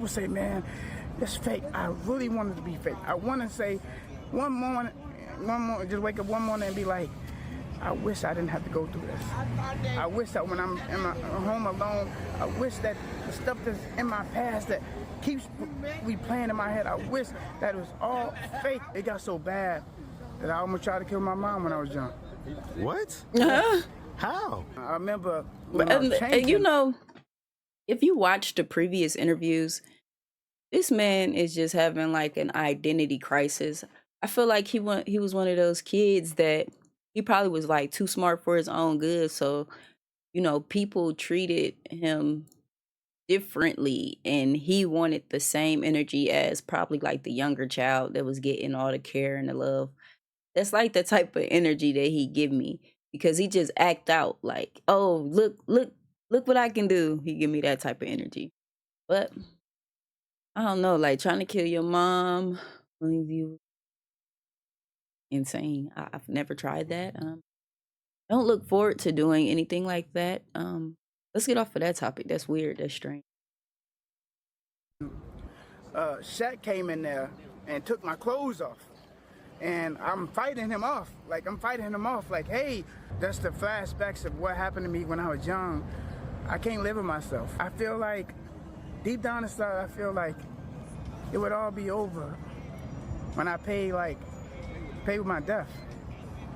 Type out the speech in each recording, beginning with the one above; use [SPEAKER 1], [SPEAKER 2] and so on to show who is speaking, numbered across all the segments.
[SPEAKER 1] People say, man, it's fake. I really wanted to be fake. I want to say one morning, just wake up one morning and be like, I wish I didn't have to go through this. I wish that when I'm in my home alone, I wish that the stuff that's in my past that keeps replaying in my head, I wish that it was all fake. It got so bad that I almost tried to kill my mom when I was young.
[SPEAKER 2] What? How?
[SPEAKER 1] I remember when I was changing.
[SPEAKER 3] You know, if you watch the previous interviews, this man is just having like an identity crisis. I feel like he was one of those kids that he probably was like too smart for his own good. So, you know, people treated him differently and he wanted the same energy as probably like the younger child that was getting all the care and the love. That's like the type of energy that he give me because he just act out like, oh, look what I can do. He give me that type of energy. But I don't know, like trying to kill your mom, leave you insane. I've never tried that. Don't look forward to doing anything like that. Let's get off of that topic. That's weird. That's strange.
[SPEAKER 1] Shaq came in there and took my clothes off. And I'm fighting him off. Like, hey, that's the flashbacks of what happened to me when I was young. I can't live with myself. I feel like, deep down inside, I feel like it would all be over when I pay with my death,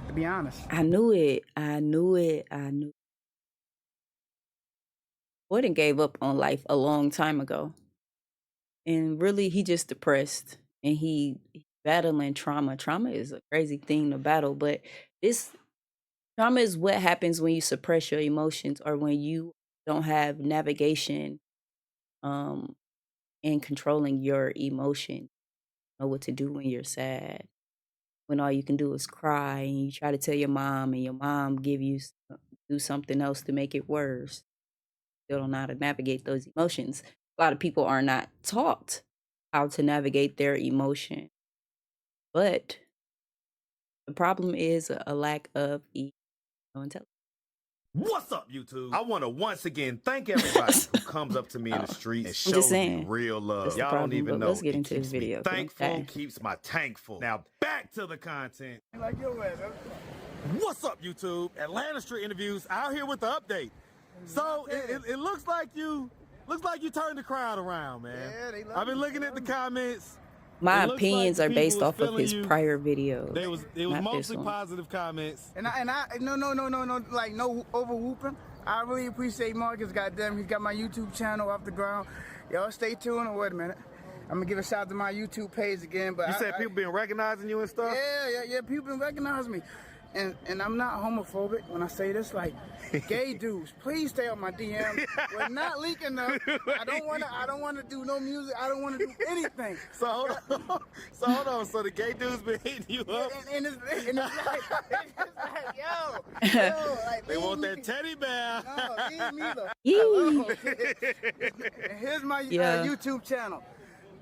[SPEAKER 1] to be honest.
[SPEAKER 3] I knew it. Gordon gave up on life a long time ago. And really, he just depressed. And he battling trauma. Trauma is a crazy thing to battle. But this trauma is what happens when you suppress your emotions or when you don't have navigation in controlling your emotion. Know what to do when you're sad. When all you can do is cry and you try to tell your mom and your mom do something else to make it worse. They don't know how to navigate those emotions. A lot of people are not taught how to navigate their emotion. But the problem is a lack of intelligence.
[SPEAKER 2] What's up, YouTube? I want to once again thank everybody who comes up to me in the streets and shows me real love. Y'all don't even know.
[SPEAKER 3] Let's get into this video.
[SPEAKER 2] Thankful keeps my tank full. Now back to the content.
[SPEAKER 1] Like your way,
[SPEAKER 2] What's up, YouTube? Atlanta Street Interviews out here with the update. So it looks like you turned the crowd around, man. Yeah, they love I've been looking at the comments.
[SPEAKER 3] My opinions are based off of his prior videos.
[SPEAKER 2] It was mostly positive comments.
[SPEAKER 1] And I no, like no over whooping. I really appreciate Marcus. Goddamn, he's got my YouTube channel off the ground. Y'all stay tuned. Wait a minute. I'm gonna give a shout out to my YouTube page again. But
[SPEAKER 2] you said people been recognizing you and stuff.
[SPEAKER 1] Yeah. People been recognizing me. And I'm not homophobic when I say this. Like, gay dudes, please stay on my DM. We're not leaking them. I don't wanna do no music. I don't wanna do anything.
[SPEAKER 2] So hold on. So the gay dudes been hitting you up.
[SPEAKER 1] And it's like, yo, like,
[SPEAKER 2] they want that teddy bear.
[SPEAKER 1] No, leave me and here's my YouTube channel.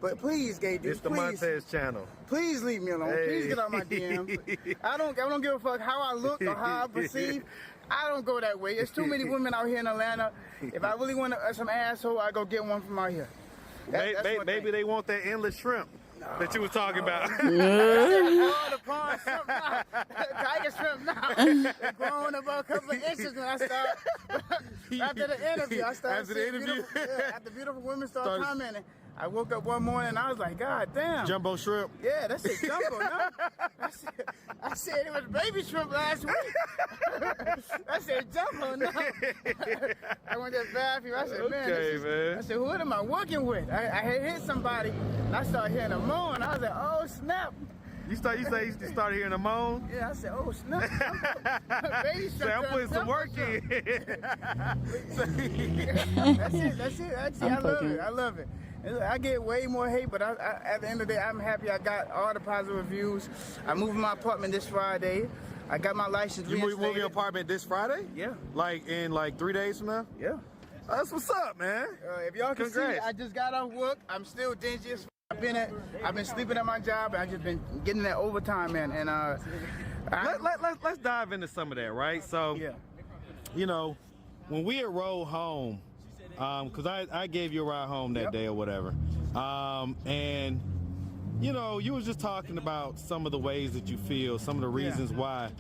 [SPEAKER 1] But please, gay dudes,
[SPEAKER 2] it's the Montez channel.
[SPEAKER 1] Please leave me alone.
[SPEAKER 2] Hey.
[SPEAKER 1] Please get out my DMs. I don't give a fuck how I look or how I perceive. I don't go that way. There's too many women out here in Atlanta. If I really want some asshole, I go get one from out here.
[SPEAKER 2] Maybe they want that endless shrimp that you were talking about.
[SPEAKER 1] The prawn shrimp now. Tiger shrimp now. They're growing about a couple of inches when I start. After the interview, I started after beautiful women start commenting. I woke up one morning and I was like, God damn.
[SPEAKER 2] Jumbo shrimp?
[SPEAKER 1] Yeah, that's it, jumbo, no? I said it was baby shrimp last week. I said jumbo, no? I went to the bathroom. I said, man. I said, who am I working with? I had hit somebody and I started hearing a moan. I was like, oh, snap.
[SPEAKER 2] You started hearing a moan?
[SPEAKER 1] Yeah, I said, oh, snap. Baby shrimp.
[SPEAKER 2] I'm putting some work in.
[SPEAKER 1] That's it. Actually, I love it. I get way more hate, but at the end of the day, I'm happy I got all the positive reviews. I'm moving my apartment this Friday. I got my license reinstated.
[SPEAKER 2] You moving your apartment this Friday?
[SPEAKER 1] Yeah.
[SPEAKER 2] Like in 3 days from now?
[SPEAKER 1] Yeah.
[SPEAKER 2] That's what's up, man.
[SPEAKER 1] If y'all can see, I just got off work. I'm still dingy as I've been sleeping at my job, and I've just been getting that overtime, man. And
[SPEAKER 2] let's dive into some of that, right? So, you know, when we enroll home, because I gave you a ride home that day or whatever. And, you know, you was just talking about some of the ways that you feel, some of the reasons why.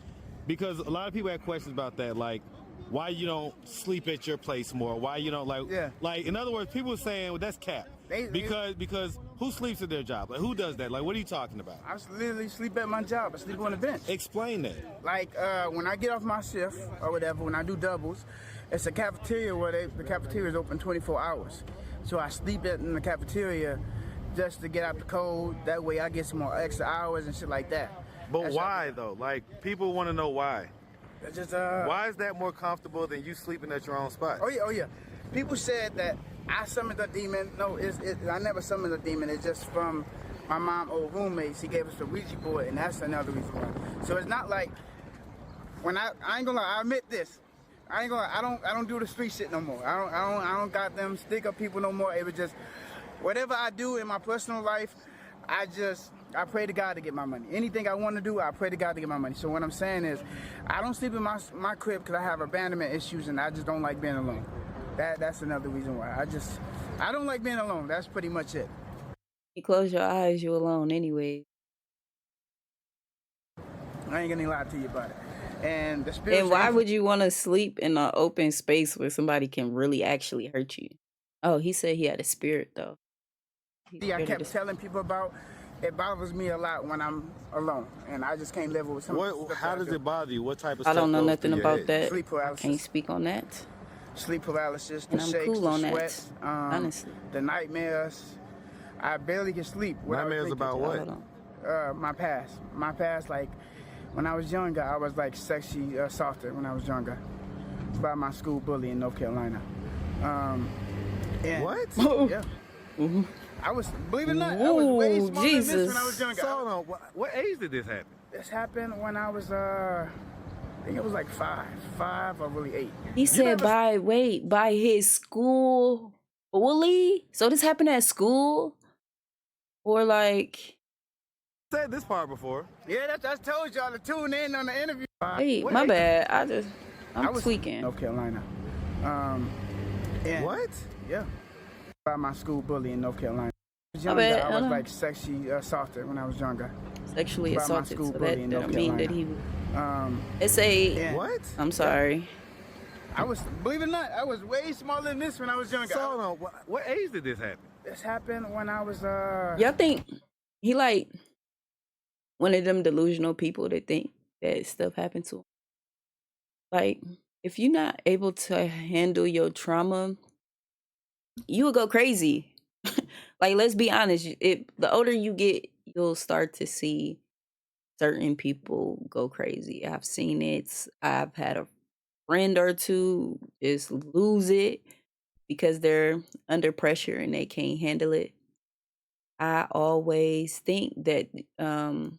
[SPEAKER 2] Because a lot of people have questions about that, like, why you don't sleep at your place more, why you don't, like in other words, people are saying, well, that's cap. Because who sleeps at their job? Like, who does that? Like, what are you talking about?
[SPEAKER 1] I literally sleep at my job. I sleep on the bench.
[SPEAKER 2] Explain that.
[SPEAKER 1] Like, when I get off my shift or whatever, when I do doubles, it's a cafeteria where the cafeteria is open 24 hours. So I sleep in the cafeteria just to get out the cold. That way I get some more extra hours and shit like that.
[SPEAKER 2] But that's why, though? Like, people want to know why.
[SPEAKER 1] Just,
[SPEAKER 2] why is that more comfortable than you sleeping at your own spot?
[SPEAKER 1] Oh yeah. People said that I summoned a demon. No, I never summoned a demon. It's just from my mom's old roommates. He gave us the Ouija board, and that's another reason why. So it's not like when I ain't gonna lie. I admit this. I ain't gonna lie. I don't do the street shit no more. I don't got them stick up people no more. It was just whatever I do in my personal life. I pray to God to get my money. Anything I want to do, I pray to God to get my money. So what I'm saying is, I don't sleep in my crib because I have abandonment issues and I just don't like being alone. That's another reason why. I don't like being alone. That's pretty much it.
[SPEAKER 3] You close your eyes, you're alone anyway.
[SPEAKER 1] I ain't gonna lie to you about it. And the spirit.
[SPEAKER 3] And why would you want to sleep in an open space where somebody can really actually hurt you? Oh, he said he had a spirit though.
[SPEAKER 1] I kept telling people about. It bothers me a lot when I'm alone, and I just can't live with someone.
[SPEAKER 2] How does it bother you? What type of
[SPEAKER 3] I
[SPEAKER 2] stuff
[SPEAKER 3] don't know
[SPEAKER 2] goes
[SPEAKER 3] nothing
[SPEAKER 2] through your
[SPEAKER 3] about
[SPEAKER 2] head?
[SPEAKER 3] that.
[SPEAKER 1] Sleep paralysis.
[SPEAKER 3] I can't speak on that.
[SPEAKER 1] Sleep paralysis, the
[SPEAKER 3] And I'm
[SPEAKER 1] shakes,
[SPEAKER 3] cool
[SPEAKER 1] the
[SPEAKER 3] on
[SPEAKER 1] sweat,
[SPEAKER 3] that, honestly.
[SPEAKER 1] the nightmares. I barely can sleep.
[SPEAKER 2] Nightmares about what?
[SPEAKER 1] My past. My past, like, when I was younger, I was, like, sexually assaulted when I was younger by my school bully in North Carolina.
[SPEAKER 2] What?
[SPEAKER 1] Yeah. Mm-hmm. I was, believe it or not, I was way smaller than this when I was younger.
[SPEAKER 2] So, hold on, what age did this happen?
[SPEAKER 1] This happened when I was, I think it was like 5 or really 8.
[SPEAKER 3] He said by his school bully? So this happened at school? Or like...
[SPEAKER 2] Said this part before.
[SPEAKER 1] Yeah, I told y'all to tune in on the interview.
[SPEAKER 3] Hey, my bad. I was tweaking.
[SPEAKER 1] North Carolina.
[SPEAKER 2] What?
[SPEAKER 1] Yeah. By my school bully in North Carolina. I was like sexually assaulted when I was younger.
[SPEAKER 3] Sexually assaulted, so that don't mean that he... It's
[SPEAKER 2] what?
[SPEAKER 3] I'm sorry.
[SPEAKER 1] I was, believe it or not, I was way smaller than this when I was younger.
[SPEAKER 2] So, hold on, what age did this happen?
[SPEAKER 1] This happened when I was,
[SPEAKER 3] Y'all think he like one of them delusional people that think that stuff happened to him? Like, if you're not able to handle your trauma, you will go crazy. Like, let's be honest. The older you get, you'll start to see certain people go crazy. I've seen it. I've had a friend or two just lose it because they're under pressure and they can't handle it. I always think that, well,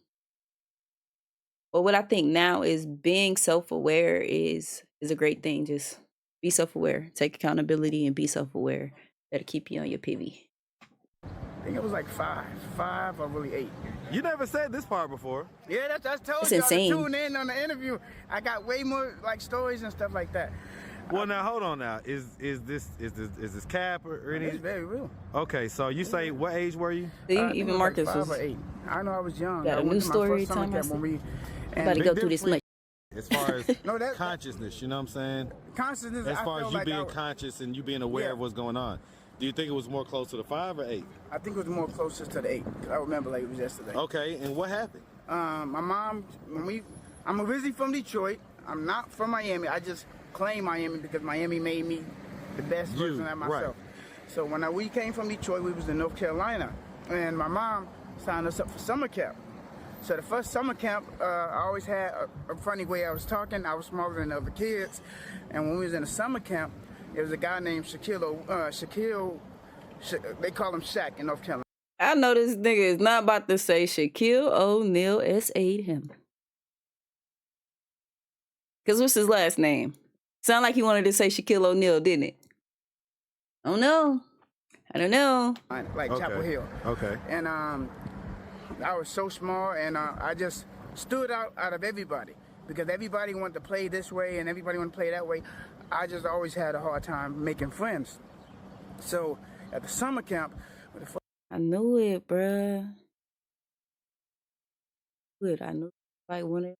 [SPEAKER 3] what I think now is being self-aware is a great thing. Just be self-aware, take accountability, and be self-aware. That'll keep you on your PV.
[SPEAKER 1] I think it was like 5 or really 8.
[SPEAKER 2] You never said this part before.
[SPEAKER 1] Yeah, that's told
[SPEAKER 3] It's
[SPEAKER 1] y'all
[SPEAKER 3] insane.
[SPEAKER 1] to tune in on the interview. I got way more like stories and stuff like that.
[SPEAKER 2] Well, now hold on. Now is this cap or anything?
[SPEAKER 1] It's very real.
[SPEAKER 2] Okay, so you say what age were you?
[SPEAKER 3] See,
[SPEAKER 1] I think
[SPEAKER 3] even
[SPEAKER 1] it was
[SPEAKER 3] Marcus
[SPEAKER 1] like 5
[SPEAKER 3] was
[SPEAKER 1] or 8. I know I was young.
[SPEAKER 3] got
[SPEAKER 1] I
[SPEAKER 3] a
[SPEAKER 1] went
[SPEAKER 3] new
[SPEAKER 1] to my
[SPEAKER 3] story
[SPEAKER 1] first summer
[SPEAKER 3] time.
[SPEAKER 1] camp when we
[SPEAKER 3] about to go through this much.
[SPEAKER 2] As far as
[SPEAKER 1] No, that-
[SPEAKER 2] consciousness, you know what I'm saying?
[SPEAKER 1] consciousness.
[SPEAKER 2] As
[SPEAKER 1] I
[SPEAKER 2] far
[SPEAKER 1] felt
[SPEAKER 2] as you
[SPEAKER 1] like
[SPEAKER 2] being conscious and you being aware of what's going on, do you think it was more close to the 5 or 8?
[SPEAKER 1] I think it was more closer to the 8. I remember like it was yesterday.
[SPEAKER 2] Okay, and what happened?
[SPEAKER 1] My mom, I'm originally from Detroit. I'm not from Miami. I just claim Miami because Miami made me the best version of myself.
[SPEAKER 2] Right.
[SPEAKER 1] So when we came from Detroit, we was in North Carolina, and my mom signed us up for summer camp. So the first summer camp, I always had a funny way I was talking. I was smaller than the other kids, and when we was in the summer camp, there was a guy named Shaquille. They call him Shaq in North Carolina.
[SPEAKER 3] I know this nigga is not about to say Shaquille O'Neal S.A.'d him. Because what's his last name? Sound like he wanted to say Shaquille O'Neal, didn't it? Oh no. I don't know.
[SPEAKER 1] Like Chapel Hill.
[SPEAKER 2] Okay.
[SPEAKER 1] And I was so small, and I just stood out of everybody because everybody wanted to play this way and everybody wanted to play that way. I just always had a hard time making friends. So at the summer camp,
[SPEAKER 3] I knew it, bruh. Good. I knew like one of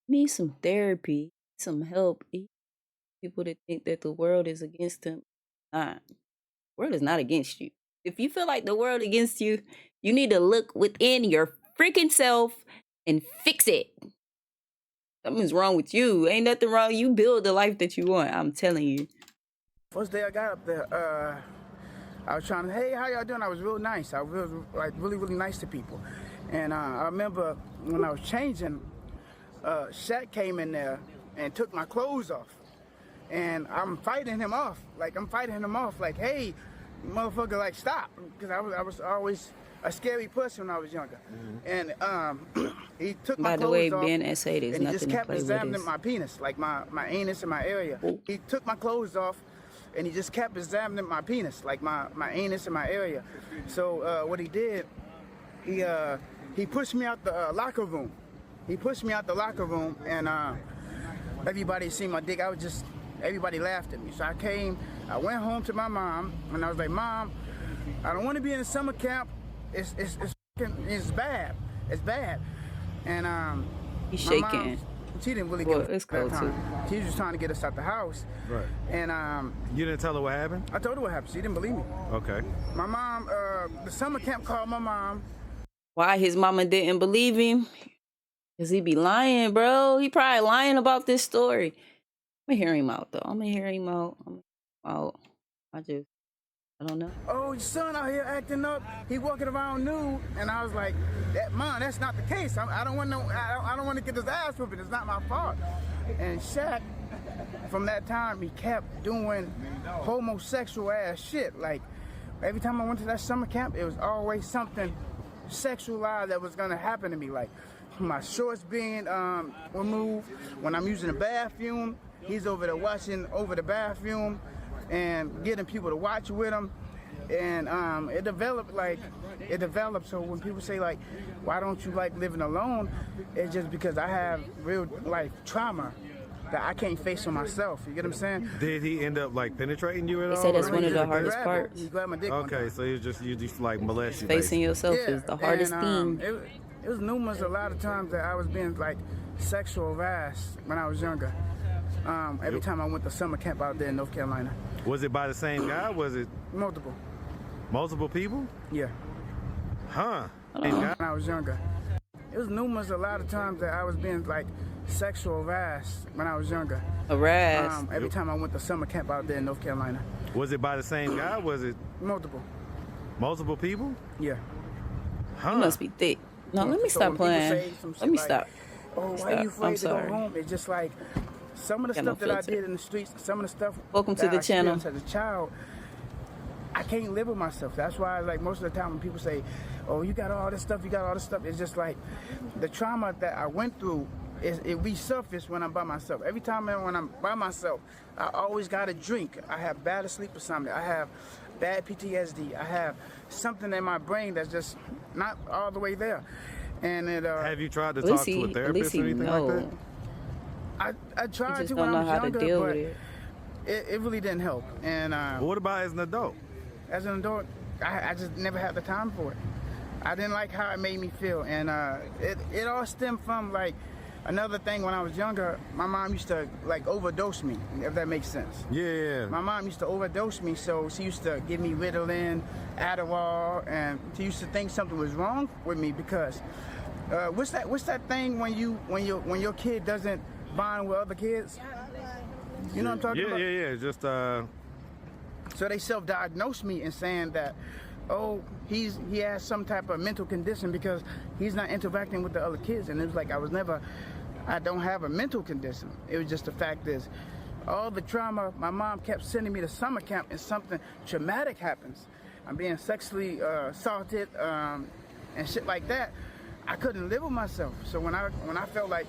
[SPEAKER 3] need some therapy, some help. People that think that the world is against them. Nah, the world is not against you. If you feel like the world against you, you need to look within your freaking self and fix it. Something's wrong with you. Ain't nothing wrong. You build the life that you want. I'm telling you.
[SPEAKER 1] first day I got up there, I was trying to, hey, how y'all doing? I was real nice. I was really nice to people. And I remember when I was changing, Shaq came in there and took my clothes off. And I'm fighting him off. Like, hey, motherfucker, like, stop. Because I was always a scary person when I was younger. And he took my
[SPEAKER 3] By the
[SPEAKER 1] clothes
[SPEAKER 3] way,
[SPEAKER 1] off.
[SPEAKER 3] being essayed is
[SPEAKER 1] And he
[SPEAKER 3] nothing
[SPEAKER 1] just
[SPEAKER 3] to
[SPEAKER 1] kept
[SPEAKER 3] play with.
[SPEAKER 1] examining my penis, like my anus in my area.
[SPEAKER 3] Ooh.
[SPEAKER 1] He took my clothes off, and he just kept examining my penis, like my anus in my area. So what he did, he pushed me out the locker room. He pushed me out the locker room, and everybody seen my dick. Everybody laughed at me. So I went home to my mom, and I was like, Mom, I don't want to be in a summer camp. It's bad. It's bad. And
[SPEAKER 3] He's
[SPEAKER 1] my
[SPEAKER 3] shaking.
[SPEAKER 1] mom, she didn't really
[SPEAKER 3] Well,
[SPEAKER 1] give
[SPEAKER 3] it's
[SPEAKER 1] a that
[SPEAKER 3] cold,
[SPEAKER 1] time.
[SPEAKER 3] too.
[SPEAKER 1] She was just trying to get us out the house.
[SPEAKER 2] Right.
[SPEAKER 1] And
[SPEAKER 2] You didn't tell her what happened?
[SPEAKER 1] I told her what happened. She didn't believe me.
[SPEAKER 2] Okay.
[SPEAKER 1] My mom, the summer camp called my mom.
[SPEAKER 3] Why his mama didn't believe him? Cause he be lying, bro. He probably lying about this story. I'm gonna hear him out though. I'm gonna hear him out. I don't know.
[SPEAKER 1] Oh, your son out here acting up. He walking around nude, and I was like, Mom, that's not the case. I don't want I don't want to get his ass whooping. It's not my fault. And Shaq, from that time, he kept doing homosexual ass shit. Like every time I went to that summer camp, it was always something sexualized that was gonna happen to me. Like my shorts being removed when I'm using the bathroom. He's over there watching over the bathroom and getting people to watch with him. And it developed. So when people say like, why don't you like living alone? It's just because I have real life trauma that I can't face on myself. You get what I'm saying?
[SPEAKER 2] Did he end up like penetrating you at all?
[SPEAKER 3] He said that's
[SPEAKER 2] or
[SPEAKER 3] one of
[SPEAKER 2] he
[SPEAKER 3] the
[SPEAKER 2] just-
[SPEAKER 3] hardest
[SPEAKER 1] Grabbed it.
[SPEAKER 3] parts.
[SPEAKER 1] He grabbed my dick. one
[SPEAKER 2] Okay,
[SPEAKER 1] time.
[SPEAKER 2] so you just like molest you.
[SPEAKER 3] Facing
[SPEAKER 2] basically.
[SPEAKER 3] yourself is the hardest
[SPEAKER 1] and,
[SPEAKER 3] thing.
[SPEAKER 1] It was numerous a lot of times that I was being like sexual harassed when I was younger. Every time I went to summer camp out there in North Carolina.
[SPEAKER 2] Was it by the same guy? Was it
[SPEAKER 1] Multiple.
[SPEAKER 2] people?
[SPEAKER 1] Yeah.
[SPEAKER 2] Huh.
[SPEAKER 1] When I was younger. It was numerous a lot of times that I was being like sexual harassed when I was younger.
[SPEAKER 3] Harassed.
[SPEAKER 1] Every time I went to summer camp out there in North Carolina.
[SPEAKER 2] Was it by the same guy? Was it
[SPEAKER 1] Multiple.
[SPEAKER 2] people?
[SPEAKER 1] Yeah.
[SPEAKER 2] Huh.
[SPEAKER 3] You must be thick. No, let me
[SPEAKER 1] So
[SPEAKER 3] stop
[SPEAKER 1] when people
[SPEAKER 3] playing.
[SPEAKER 1] say some
[SPEAKER 3] Let
[SPEAKER 1] shit
[SPEAKER 3] me
[SPEAKER 1] like,
[SPEAKER 3] stop.
[SPEAKER 1] Oh, why
[SPEAKER 3] Stop.
[SPEAKER 1] are you
[SPEAKER 3] I'm
[SPEAKER 1] afraid to go
[SPEAKER 3] sorry.
[SPEAKER 1] home? It's just like some of the
[SPEAKER 3] Got no
[SPEAKER 1] stuff that I
[SPEAKER 3] filter.
[SPEAKER 1] did in the streets, some of the stuff
[SPEAKER 3] Welcome to
[SPEAKER 1] that
[SPEAKER 3] the
[SPEAKER 1] I
[SPEAKER 3] channel.
[SPEAKER 1] experienced as a child, I can't live with myself. That's why, like, most of the time when people say, oh, you got all this stuff, it's just like the trauma that I went through, it resurfaced when I'm by myself. Every time when I'm by myself, I always got a drink. I have bad sleep or something. I have bad PTSD. I have something in my brain that's just not all the way there. And it,
[SPEAKER 2] Have you tried to
[SPEAKER 3] At least
[SPEAKER 2] talk to a
[SPEAKER 3] he
[SPEAKER 2] therapist or anything
[SPEAKER 3] know.
[SPEAKER 2] like that?
[SPEAKER 1] I tried
[SPEAKER 3] just
[SPEAKER 1] to
[SPEAKER 3] don't
[SPEAKER 1] when I
[SPEAKER 3] know
[SPEAKER 1] was
[SPEAKER 3] how to
[SPEAKER 1] younger,
[SPEAKER 3] deal
[SPEAKER 1] but
[SPEAKER 3] with it.
[SPEAKER 1] it really didn't help. And
[SPEAKER 2] What about as an adult?
[SPEAKER 1] as an adult, I just never had the time for it. I didn't like how it made me feel, and it all stemmed from like another thing. When I was younger, my mom used to like overdose me, if that makes sense.
[SPEAKER 2] Yeah.
[SPEAKER 1] My mom used to overdose me, so she used to give me Ritalin, Adderall, and she used to think something was wrong with me because what's that thing when your kid doesn't bond with other kids? You know what I'm talking about?
[SPEAKER 2] Yeah. Just
[SPEAKER 1] So they self-diagnosed me and saying that, oh, he has some type of mental condition because he's not interacting with the other kids. And it was like I don't have a mental condition. It was just the fact is, all the trauma, my mom kept sending me to summer camp and something traumatic happens. I'm being sexually assaulted and shit like that. I couldn't live with myself. So when I felt like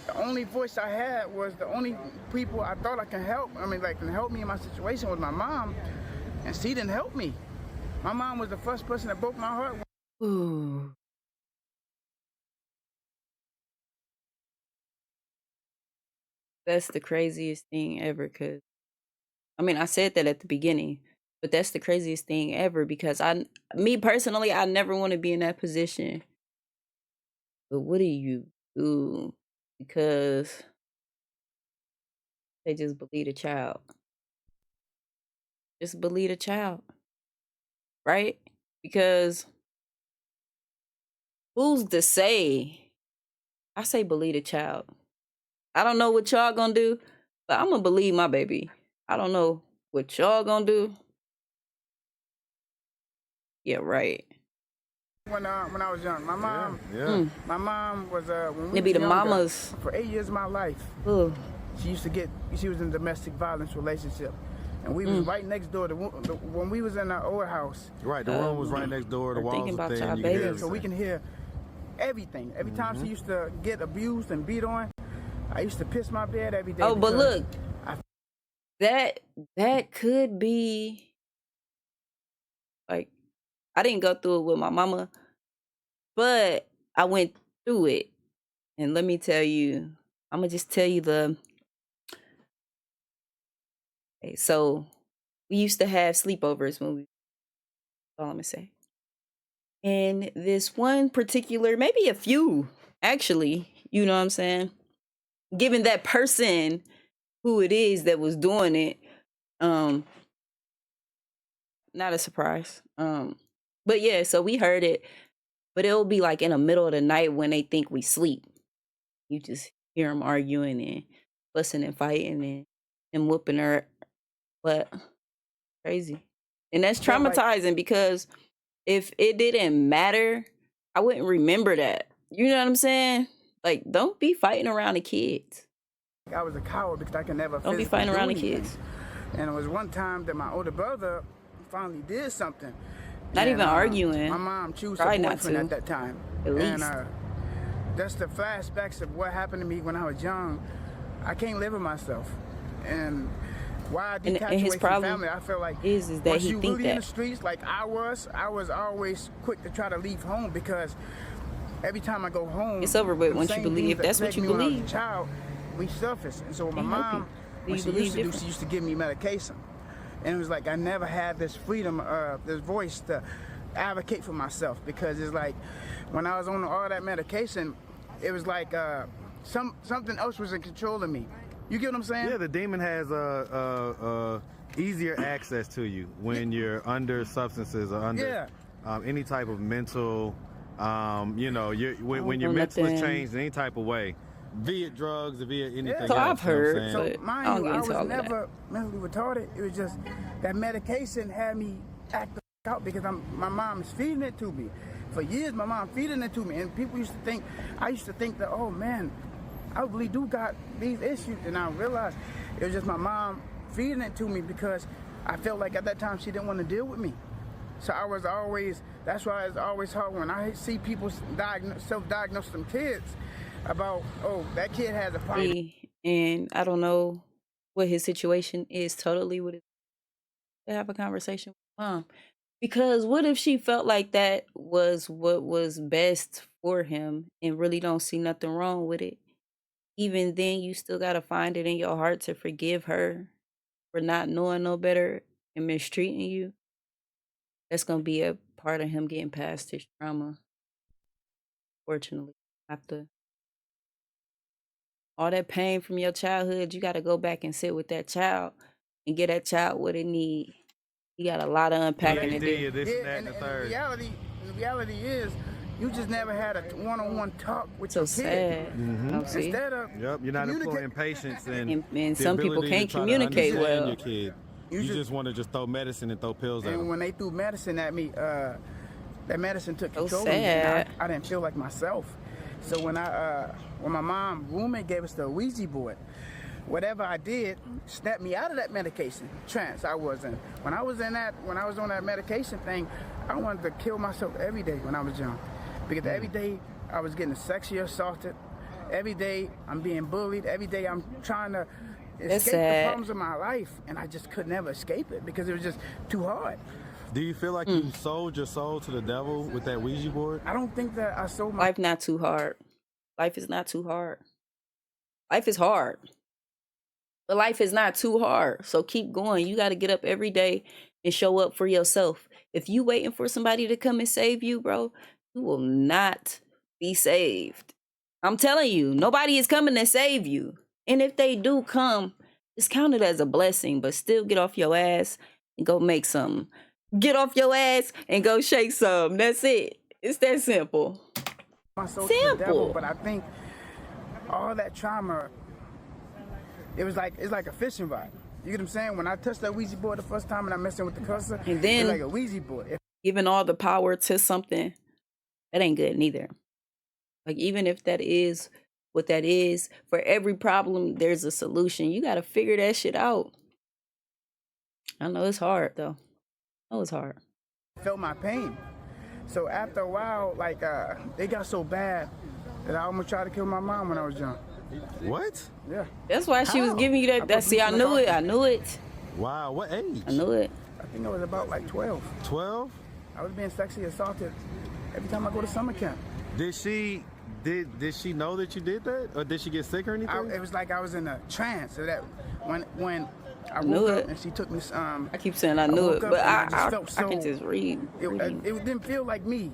[SPEAKER 1] the only voice I had was the only people I thought I can help. I mean, like, can help me in my situation was my mom, and she didn't help me. My mom was the first person that broke my heart.
[SPEAKER 3] Ooh. That's the craziest thing ever, cause I mean, I said that at the beginning, but that's the craziest thing ever because me personally, I never want to be in that position. But what do you do? Because they just believe a child. Just believe a child, right? Because who's to say? I say believe a child. I don't know what y'all gonna do, but I'm gonna believe my baby. I don't know what y'all gonna do. Yeah, right.
[SPEAKER 1] When I was young, my mom,
[SPEAKER 2] Yeah.
[SPEAKER 1] my mom was when we
[SPEAKER 3] It be
[SPEAKER 1] was
[SPEAKER 3] the
[SPEAKER 1] younger,
[SPEAKER 3] mamas.
[SPEAKER 1] for 8 years of my life.
[SPEAKER 3] Ugh.
[SPEAKER 1] She was in a domestic violence relationship, and we was right next door to when we was in our old house.
[SPEAKER 2] Right, the room was right next door. The
[SPEAKER 3] I'm
[SPEAKER 2] walls
[SPEAKER 3] thinking
[SPEAKER 2] were
[SPEAKER 3] about
[SPEAKER 2] thin.
[SPEAKER 3] y'all
[SPEAKER 2] You could hear
[SPEAKER 3] babies.
[SPEAKER 1] So we
[SPEAKER 2] everything.
[SPEAKER 1] can hear everything. Every time she used to get abused and beat on, I used to piss my bed every day.
[SPEAKER 3] Oh, but
[SPEAKER 1] because
[SPEAKER 3] look, that could be like I didn't go through it with my mama, but I went through it. And let me tell you, I'm gonna just tell you okay, so we used to have sleepovers when we all I'm gonna say. And this one particular, maybe a few actually, you know what I'm saying? Given that person who it is that was doing it, um, not a surprise. But yeah, so we heard it, but it'll be like in the middle of the night when they think we sleep. You just hear them arguing and fussing and fighting and whooping her. But crazy. And that's
[SPEAKER 1] felt like
[SPEAKER 3] traumatizing because if it didn't matter, I wouldn't remember that. You know what I'm saying? Like, don't be fighting around the kids.
[SPEAKER 1] I was a coward because I could never
[SPEAKER 3] Don't be
[SPEAKER 1] physically
[SPEAKER 3] fighting
[SPEAKER 1] do
[SPEAKER 3] around the
[SPEAKER 1] anything.
[SPEAKER 3] kids.
[SPEAKER 1] And it was one time that my older brother finally did something.
[SPEAKER 3] Not even arguing.
[SPEAKER 1] My mom chose a
[SPEAKER 3] Try not
[SPEAKER 1] boyfriend
[SPEAKER 3] to.
[SPEAKER 1] at that time.
[SPEAKER 3] At
[SPEAKER 1] And
[SPEAKER 3] least.
[SPEAKER 1] that's the flashbacks of what happened to me when I was young. I can't live with myself. And why I
[SPEAKER 3] And
[SPEAKER 1] detach
[SPEAKER 3] his
[SPEAKER 1] away from
[SPEAKER 3] problem
[SPEAKER 1] family, I feel like
[SPEAKER 3] is that
[SPEAKER 1] once
[SPEAKER 3] he
[SPEAKER 1] you
[SPEAKER 3] think
[SPEAKER 1] really in the
[SPEAKER 3] that.
[SPEAKER 1] streets like I was always quick to try to leave home because every time I go home,
[SPEAKER 3] It's over with
[SPEAKER 1] them
[SPEAKER 3] once you
[SPEAKER 1] same
[SPEAKER 3] believe.
[SPEAKER 1] things
[SPEAKER 3] If
[SPEAKER 1] that
[SPEAKER 3] that's what
[SPEAKER 1] plagued
[SPEAKER 3] you
[SPEAKER 1] me when I was
[SPEAKER 3] believe.
[SPEAKER 1] a child resurface. And so my
[SPEAKER 3] Can't help you.
[SPEAKER 1] mom,
[SPEAKER 3] Do
[SPEAKER 1] what
[SPEAKER 3] you
[SPEAKER 1] she
[SPEAKER 3] believe
[SPEAKER 1] used to do,
[SPEAKER 3] different?
[SPEAKER 1] she used to give me medication. And it was like I never had this freedom, this voice to advocate for myself because it's like when I was on all that medication, it was like something else was in control of me. You get what I'm saying?
[SPEAKER 2] Yeah, the demon has easier access to you when you're under substances or under any type of mental, when your
[SPEAKER 3] know
[SPEAKER 2] mental is
[SPEAKER 3] nothing.
[SPEAKER 2] changed in any type of way, via drugs or via anything
[SPEAKER 3] So
[SPEAKER 2] else.
[SPEAKER 3] I've heard,
[SPEAKER 2] You know what I'm saying?
[SPEAKER 1] So
[SPEAKER 3] but
[SPEAKER 1] mind
[SPEAKER 3] I don't
[SPEAKER 1] you,
[SPEAKER 3] get
[SPEAKER 1] I
[SPEAKER 3] into
[SPEAKER 1] was
[SPEAKER 3] all of that.
[SPEAKER 1] never mentally retarded. It was just that medication had me act out because my mom is feeding it to me. For years, my mom feeding it to me, and people used to think, I used to think that, oh man, I really do got these issues, and I realized it was just my mom feeding it to me because I felt like at that time she didn't want to deal with me. So I was always, that's why it's always hard when I see people self-diagnose them kids about, oh, that kid has a problem.
[SPEAKER 3] And I don't know what his situation is totally with it. To have a conversation with mom. Because what if she felt like that was what was best for him and really don't see nothing wrong with it? Even then, you still got to find it in your heart to forgive her for not knowing no better and mistreating you. That's going to be a part of him getting past his trauma, fortunately. After all that pain from your childhood, you got to go back and sit with that child and get that child what it need. You got a lot of unpacking to
[SPEAKER 2] PhD
[SPEAKER 3] do.
[SPEAKER 2] or this and that and the
[SPEAKER 1] the
[SPEAKER 2] third.
[SPEAKER 1] reality is, you just never had a one-on-one talk with
[SPEAKER 3] So
[SPEAKER 1] your kid.
[SPEAKER 3] sad. Oh, see?
[SPEAKER 1] Instead of
[SPEAKER 2] Yep, you're not employing
[SPEAKER 1] communicate-
[SPEAKER 2] patience
[SPEAKER 3] And
[SPEAKER 2] the
[SPEAKER 3] some people
[SPEAKER 2] ability to
[SPEAKER 3] can't
[SPEAKER 2] try to
[SPEAKER 3] communicate
[SPEAKER 2] understand
[SPEAKER 3] well.
[SPEAKER 2] your kid. You just want to just throw medicine and throw pills at
[SPEAKER 1] And
[SPEAKER 2] them.
[SPEAKER 1] when they threw medicine at me, that medicine took
[SPEAKER 3] So
[SPEAKER 1] control of me, and
[SPEAKER 3] sad.
[SPEAKER 1] I didn't feel like myself. So when my mom roommate gave us the Ouija board, whatever I did snapped me out of that medication trance I was in. When I was on that medication thing, I wanted to kill myself every day when I was young, because every day I was getting sexually assaulted. Every day I'm being bullied. Every day I'm trying to
[SPEAKER 3] That's
[SPEAKER 1] escape the
[SPEAKER 3] sad.
[SPEAKER 1] problems of my life, and I just could never escape it because it was just too hard.
[SPEAKER 2] Do you feel like you sold your soul to the devil with that Ouija board?
[SPEAKER 1] I don't think that I sold my
[SPEAKER 3] Life not too hard. Life is not too hard. Life is hard. But life is not too hard. So keep going. You got to get up every day and show up for yourself. If you waiting for somebody to come and save you, bro, you will not be saved. I'm telling you, nobody is coming to save you. And if they do come, it's counted as a blessing, but still get off your ass and go make something. Get off your ass and go shake some. That's it. It's that simple.
[SPEAKER 1] My soul to the devil, but I think all that trauma, it's like a fishing rod. You get what I'm saying? When I touched that Ouija board the first time and I messing with the cursor,
[SPEAKER 3] and then
[SPEAKER 1] it's like a Ouija board.
[SPEAKER 3] Giving all the power to something, that ain't good neither. Like, even if that is what that is, for every problem, there's a solution. You got to figure that shit out. I know it's hard, though. I know it's hard.
[SPEAKER 1] I felt my pain. So after a while, like, it got so bad that I almost tried to kill my mom when I was young.
[SPEAKER 2] What?
[SPEAKER 1] Yeah.
[SPEAKER 3] That's why she was giving you that. See, I knew it. I knew it.
[SPEAKER 2] Wow, what age?
[SPEAKER 3] I knew it.
[SPEAKER 1] I think I was about like 12.
[SPEAKER 2] 12?
[SPEAKER 1] I was being sexually assaulted every time I go to summer camp.
[SPEAKER 2] Did she know that you did that, or did she get sick or anything?
[SPEAKER 1] It was like I was in a trance. So that when I
[SPEAKER 3] knew
[SPEAKER 1] woke
[SPEAKER 3] it.
[SPEAKER 1] up and she took me.
[SPEAKER 3] I keep saying I knew it, but I can just read.
[SPEAKER 1] It didn't feel like me.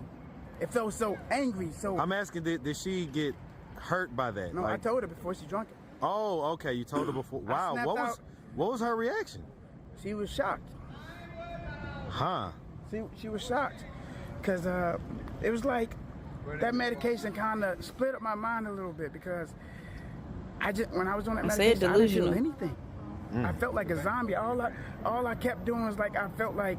[SPEAKER 1] It felt so angry. So
[SPEAKER 2] I'm asking, did she get hurt by that?
[SPEAKER 1] No, I told her before she drank it.
[SPEAKER 2] Oh, okay. You told her before. Wow. What was her reaction?
[SPEAKER 1] She was shocked.
[SPEAKER 2] Huh?
[SPEAKER 1] She was shocked because it was like that medication kind of split up my mind a little bit, because when I was on that medication, I didn't feel anything. I felt like a zombie. All I kept doing was like I felt like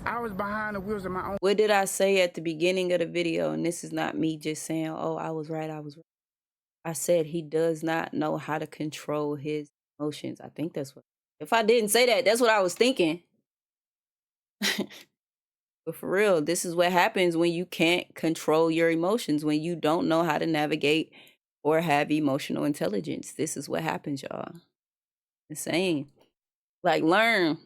[SPEAKER 1] I was behind the wheels of my own.
[SPEAKER 3] What did I say at the beginning of the video? And this is not me just saying, oh, I was right. I said he does not know how to control his emotions. I think that's what. If I didn't say that, that's what I was thinking. But for real, this is what happens when you can't control your emotions, when you don't know how to navigate or have emotional intelligence. This is what happens, y'all. Insane. Like, learn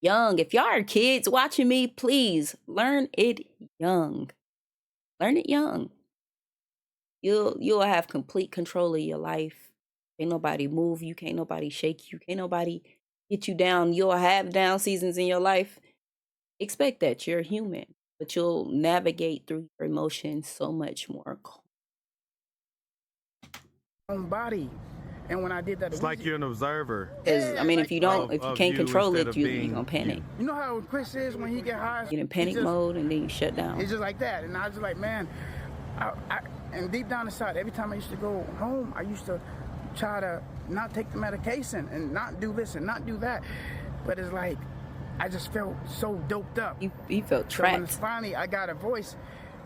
[SPEAKER 3] young. If y'all are kids watching me, please learn it young. Learn it young. You'll have complete control of your life. Can't nobody move you. Can't nobody shake you. Can't nobody get you down. You'll have down seasons in your life. Expect that. You're human, but you'll navigate through your emotions so much more.
[SPEAKER 1] Own body. And when I did that,
[SPEAKER 2] it's like you're an observer.
[SPEAKER 3] Because I mean, if you can't control it, you're gonna panic.
[SPEAKER 1] You know how Chris is when he get high?
[SPEAKER 3] Get in panic mode and then you shut down.
[SPEAKER 1] It's just like that, and I was just like, man, and deep down inside, every time I used to go home, I used to try to not take the medication and not do this and not do that. But it's like, I just felt so doped up.
[SPEAKER 3] You felt trapped.
[SPEAKER 1] So when finally I got a voice,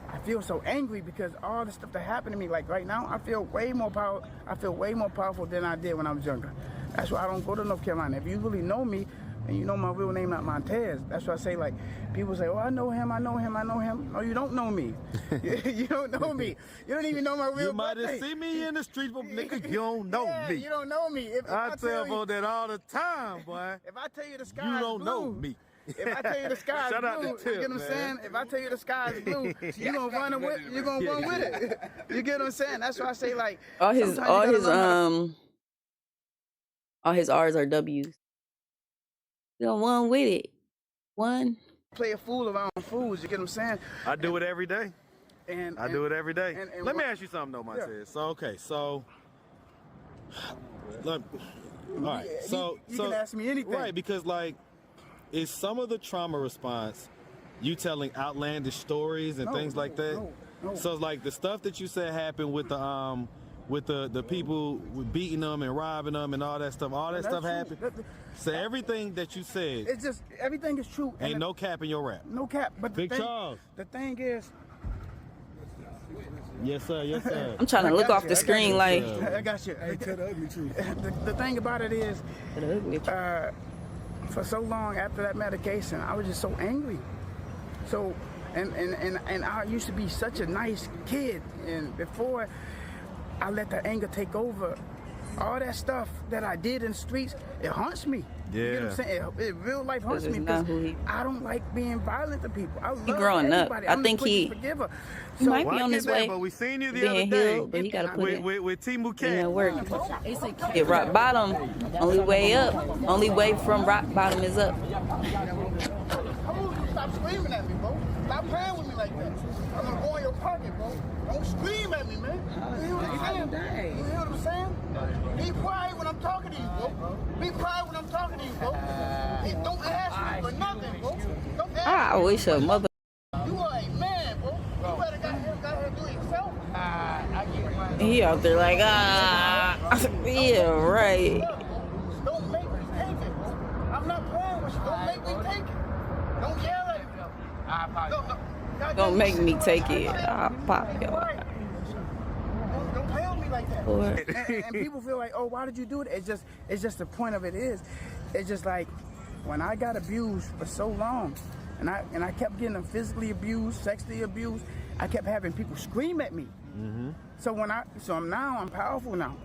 [SPEAKER 1] I feel so angry because all the stuff that happened to me, like right now, I feel way more powerful than I did when I was younger. That's why I don't go to North Carolina. If you really know me, and you know my real name, not Montez, that's why I say, like, people say, oh, I know him. No, you don't know me. You don't know me. You don't even know my real
[SPEAKER 2] You might have seen me in the street, but nigga, you don't know me.
[SPEAKER 1] You don't know me. If
[SPEAKER 2] I tell folks that all the time, boy.
[SPEAKER 1] If I tell you the sky
[SPEAKER 2] you
[SPEAKER 1] is
[SPEAKER 2] don't
[SPEAKER 1] blue,
[SPEAKER 2] know me.
[SPEAKER 1] If I tell you the sky is blue, you get what I'm saying? If I tell you the sky is blue, you're gonna run with it. You get what I'm saying? That's why I say, like,
[SPEAKER 3] all his R's are W's. You know, one with it. One.
[SPEAKER 1] Play a fool around fools, you get what I'm saying?
[SPEAKER 2] I do it every day. I do it every day.
[SPEAKER 1] And
[SPEAKER 2] let me ask you something though, Montez. Yeah. So all right.
[SPEAKER 1] You can ask me anything.
[SPEAKER 2] Right, because like, is some of the trauma response you telling outlandish stories and things like that?
[SPEAKER 1] No.
[SPEAKER 2] So it's like the stuff that you said happened with the people beating them and robbing them and all that stuff. All that stuff happened. So everything that you said,
[SPEAKER 1] it's just everything is true.
[SPEAKER 2] Ain't no cap in your rap.
[SPEAKER 1] No cap. But
[SPEAKER 2] Charles.
[SPEAKER 1] The thing is.
[SPEAKER 2] Yes, sir. Yes, sir.
[SPEAKER 3] I'm trying to look off the screen like.
[SPEAKER 1] I got you. Hey, tell the ugly truth. The thing about it is, for so long after that medication, I was just so angry. So, and I used to be such a nice kid, and before I let the anger take over, all that stuff that I did in the streets, it haunts me. You get what
[SPEAKER 2] Yeah.
[SPEAKER 1] I'm saying? It real life hurts
[SPEAKER 3] Because
[SPEAKER 1] me
[SPEAKER 3] it's not
[SPEAKER 1] because
[SPEAKER 3] who he.
[SPEAKER 1] I don't like being violent to people. I love
[SPEAKER 3] growing up.
[SPEAKER 1] everybody.
[SPEAKER 3] I
[SPEAKER 1] I'm
[SPEAKER 3] think
[SPEAKER 1] the quickest
[SPEAKER 3] he
[SPEAKER 1] forgiver.
[SPEAKER 3] he
[SPEAKER 1] So
[SPEAKER 3] might be
[SPEAKER 2] Well, I
[SPEAKER 3] on
[SPEAKER 2] get
[SPEAKER 3] his
[SPEAKER 2] that,
[SPEAKER 3] way
[SPEAKER 2] but we seen you the other
[SPEAKER 3] being
[SPEAKER 2] day
[SPEAKER 3] healed, but he got to put
[SPEAKER 2] with T.
[SPEAKER 3] in
[SPEAKER 2] Mouquet.
[SPEAKER 3] that work. Hit rock bottom. Only way up. Only way from rock bottom is up.
[SPEAKER 1] Stop screaming at me, bro. Stop playing with me like that. I'm gonna go in your pocket, bro. Don't scream at me, man. You hear what I'm saying? You hear what I'm saying? Be quiet when I'm talking to you, bro. Be quiet when I'm talking to you, bro. Don't ask me for nothing, bro. Don't ask
[SPEAKER 3] I
[SPEAKER 1] me.
[SPEAKER 3] wish a mother.
[SPEAKER 1] You are a man, bro. You better got here do it yourself. I get my.
[SPEAKER 3] He out there like, yeah, right.
[SPEAKER 1] Don't make me take it, bro. I'm not playing with you. Don't make me take it. Don't yell at me.
[SPEAKER 3] Don't make me take it. I'll pop your ass.
[SPEAKER 1] Don't play with me like that.
[SPEAKER 3] Lord.
[SPEAKER 1] And people feel like, oh, why did you do it? It's just the point of it is, it's just like when I got abused for so long, and I kept getting physically abused, sexually abused. I kept having people scream at me.
[SPEAKER 2] Mm-hmm.
[SPEAKER 1] So I'm powerful now.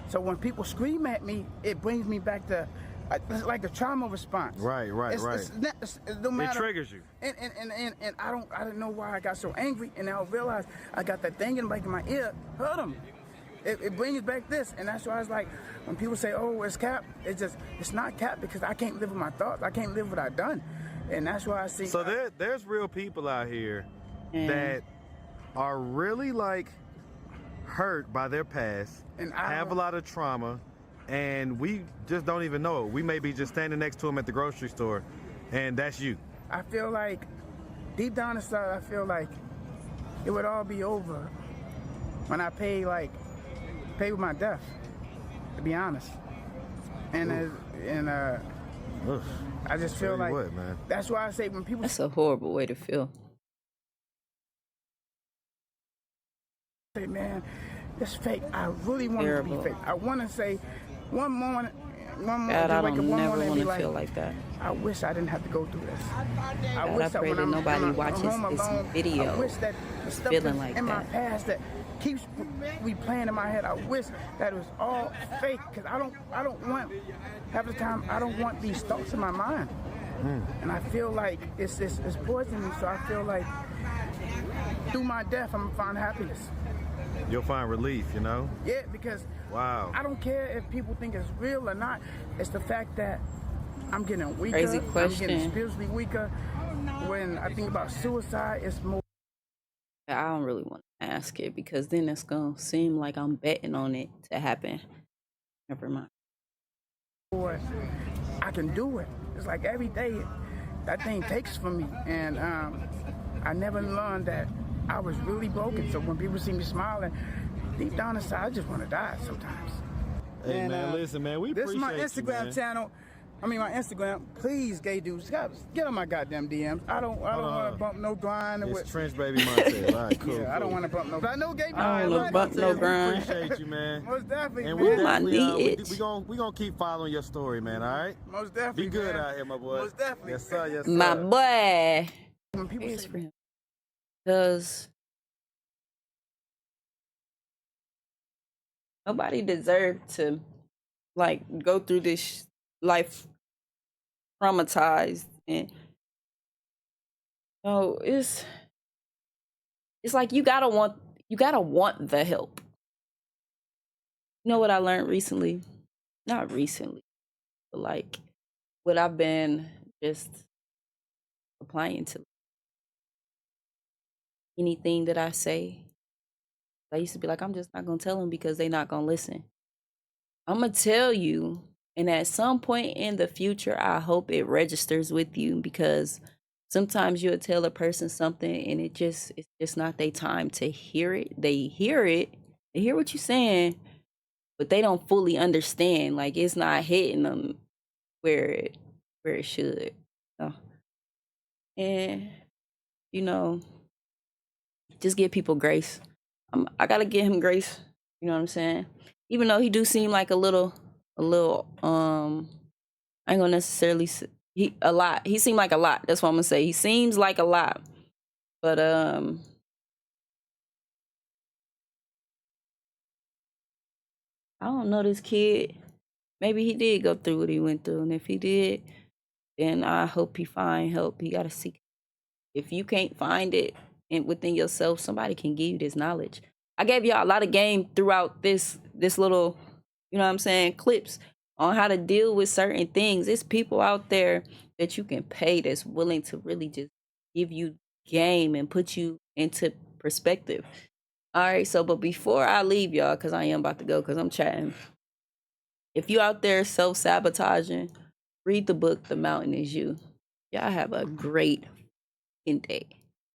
[SPEAKER 1] So when people scream at me, it brings me back to it's like a trauma response.
[SPEAKER 2] Right.
[SPEAKER 1] It don't matter.
[SPEAKER 2] It triggers you.
[SPEAKER 1] And I don't know why I got so angry, and I realized I got that thing in the back of my ear, hurt them. It brings back this, and that's why I was like, when people say, oh, it's cap, it's not cap because I can't live with my thoughts. I can't live with what I've done. And that's why I see.
[SPEAKER 2] So there's real people out here that are really like hurt by their past,
[SPEAKER 1] And
[SPEAKER 2] have a lot of trauma, and we just don't even know it. We may be just standing next to them at the grocery store, and that's you.
[SPEAKER 1] I feel like, deep down inside, I feel like it would all be over when I pay with my death, to be honest. And I just feel like
[SPEAKER 2] what, man?
[SPEAKER 1] that's why I say when people
[SPEAKER 3] That's a horrible way to feel.
[SPEAKER 1] say, man, it's fake. I really want it to be
[SPEAKER 3] Terrible.
[SPEAKER 1] fake. I want to say one morning,
[SPEAKER 3] God,
[SPEAKER 1] just
[SPEAKER 3] I
[SPEAKER 1] wake up
[SPEAKER 3] don't
[SPEAKER 1] one
[SPEAKER 3] never
[SPEAKER 1] morning and
[SPEAKER 3] want
[SPEAKER 1] be
[SPEAKER 3] to feel
[SPEAKER 1] like,
[SPEAKER 3] like that.
[SPEAKER 1] I wish I didn't have to go through this.
[SPEAKER 3] God, I pray
[SPEAKER 1] when
[SPEAKER 3] that nobody
[SPEAKER 1] when I'm
[SPEAKER 3] watches
[SPEAKER 1] home
[SPEAKER 3] this
[SPEAKER 1] alone,
[SPEAKER 3] video
[SPEAKER 1] I wish that the stuff
[SPEAKER 3] feeling
[SPEAKER 1] that's
[SPEAKER 3] like
[SPEAKER 1] in my
[SPEAKER 3] that.
[SPEAKER 1] past that keeps replaying in my head. I wish that it was all fake because I don't want half the time I don't want these thoughts in my mind. And I feel like it's poisoning me. So I feel like through my death I'm gonna find happiness.
[SPEAKER 2] You'll find relief, you know?
[SPEAKER 1] Yeah, because
[SPEAKER 2] Wow.
[SPEAKER 1] I don't care if people think it's real or not. It's the fact that I'm getting weaker.
[SPEAKER 3] Crazy
[SPEAKER 1] I'm
[SPEAKER 3] question.
[SPEAKER 1] getting spiritually weaker. When I think about suicide, it's more.
[SPEAKER 3] I don't really want to ask it because then it's going to seem like I'm betting on it to happen. Never mind.
[SPEAKER 1] I can do it. It's like every day that thing takes from me. And I never learned that I was really broken. So when people see me smiling, deep down inside, I just want to die sometimes.
[SPEAKER 2] Hey,
[SPEAKER 1] And,
[SPEAKER 2] man, listen, man, we
[SPEAKER 1] this
[SPEAKER 2] appreciate
[SPEAKER 1] is my
[SPEAKER 2] you,
[SPEAKER 1] Instagram
[SPEAKER 2] man.
[SPEAKER 1] channel. My Instagram. Please, gay dudes, get on my goddamn DMs. I don't want to bump no grind.
[SPEAKER 2] It's Trench Baby Montez. All right, cool.
[SPEAKER 1] Yeah, I don't want to bump no. I know gay dudes.
[SPEAKER 3] I don't wanna bump no grind.
[SPEAKER 2] Appreciate you, man.
[SPEAKER 1] Most definitely,
[SPEAKER 2] And
[SPEAKER 1] man.
[SPEAKER 2] we
[SPEAKER 3] My
[SPEAKER 2] definitely,
[SPEAKER 3] knee itch.
[SPEAKER 2] we gonna keep following your story, man. All right.
[SPEAKER 1] Most definitely.
[SPEAKER 2] Be good
[SPEAKER 1] man.
[SPEAKER 2] out here, my boy.
[SPEAKER 1] Most definitely.
[SPEAKER 2] Yes, sir. Yes, sir.
[SPEAKER 3] My boy.
[SPEAKER 1] When people
[SPEAKER 3] Prayers
[SPEAKER 1] say,
[SPEAKER 3] for him. Because nobody deserved to go through this life traumatized, and it's like you gotta want the help. You know what I learned recently? Not recently, but what I've been just applying to anything that I say. I used to be like, I'm just not gonna tell them because they're not gonna listen. I'm gonna tell you, and at some point in the future, I hope it registers with you, because sometimes you'll tell a person something and it's just not their time to hear it. They hear what you're saying, but they don't fully understand. Like, it's not hitting them where it should. And just give people grace. I gotta give him grace. You know what I'm saying? Even though he do seem like a little, I ain't gonna necessarily say a lot. He seemed like a lot. That's what I'm gonna say. He seems like a lot, but I don't know this kid. maybe he did go through what he went through. And if he did, then I hope he find help. He gotta seek. If you can't find it within yourself, somebody can give you this knowledge. I gave y'all a lot of game throughout this little, you know what I'm saying, clips on how to deal with certain things. It's people out there that you can pay that's willing to really just give you game and put you into perspective. All right, so but before I leave y'all, because I am about to go because I'm chatting. If you out there self-sabotaging, read the book The Mountain Is You. Y'all have a great day.